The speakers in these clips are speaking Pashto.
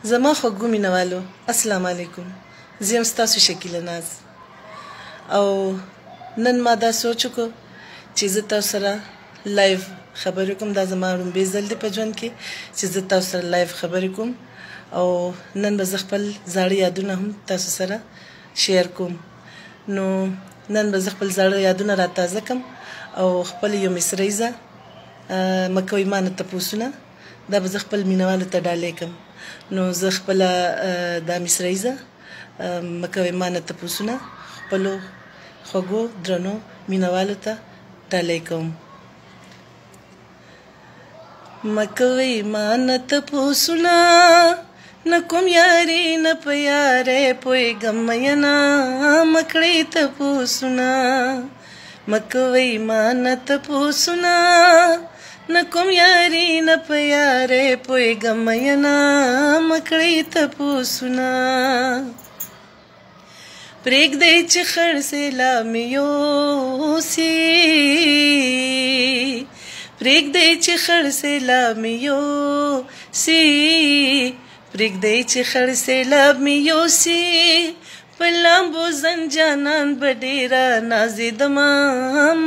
زما خوږو مینوالو السلام علیکم. زه یم ستاسو شکیله ناز او نن ما دا سوچ وکړو چې زه تاسو سره لایو خبرې کوم. دا زما لومړی ځل دی په ژوند کې چې زه تاسو سره لایو خبرې کوم او نن به زه خپل زاړه یادونه هم تاسو سره شیر کوم. نو نن به زه خپل زاړه یادونه راتازه کړم او خپل یو مصریزه مکوئ مانه تپوسونه دا به زه خپل مینوالو ته ډالۍ کړم. نو زه خپله دا مصریزه مکوئ مانه تپوسونه خپلو خوږو درنو مینوالو ته ډالۍ کوم. مکوئ مانه تپوسونه نه کوم یاري نه په یارې پوهېږم میینه مکړئ تپوسونه. مکوئ مانه تپوسونه نه کوم یاري نه په یارې پوهېږم میینه مکړئ تپوسونه. پرېږدئ چې خړ سیلاب مې یوسي پرېږدئ چې خړ سیلاب مې یوسي پرېږدئ چې خړ سیلاب مې یوسي په لامبو زنجانان به ډېره نازېدمه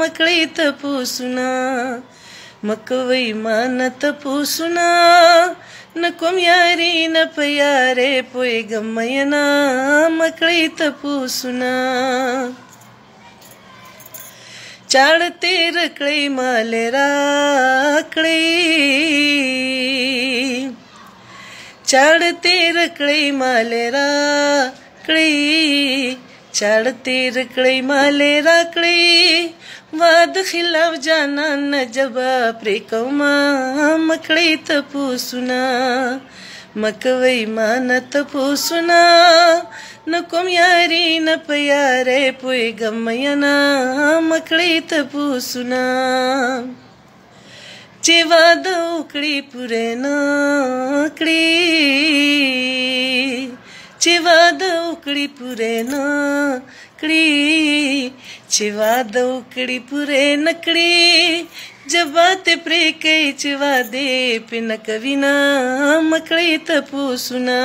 مکړئ تپوسونه. مکوئ مانه تپوسونه نه کوم یاري نه په یارې پوهېږم میینه مکړئ تپوسونه. چاړه تېر کړئ مالې راکړئ چاړه تېر کړئ مالې راکړئ چاړه تېر کړئ مالې راکړئ واده خلاف جانان نه جبه پرې کومه مکړئ تپوسونه. مکوئ مانه تپوسونه نه کوم یاري نه په یارې پوهېږم میینه مکړئ تپوسونه. چې واده وکړي پوره نه کړي چې واده وکړي پوره نه کړي چې واده وکړي پوره نه کړي جبات پرې کوي چې واده پې نه کوي نه مکړئ تپوسونه.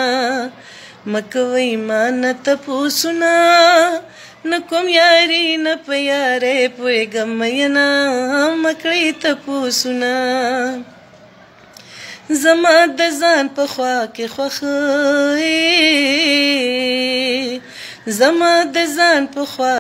مکوئ مانه تپوسونه نه کوم یاري نه په یارې پوهېږم میینه مکړئ تپوسونه. زما د ځان په خوا کې خوښ زما د ځان په خوا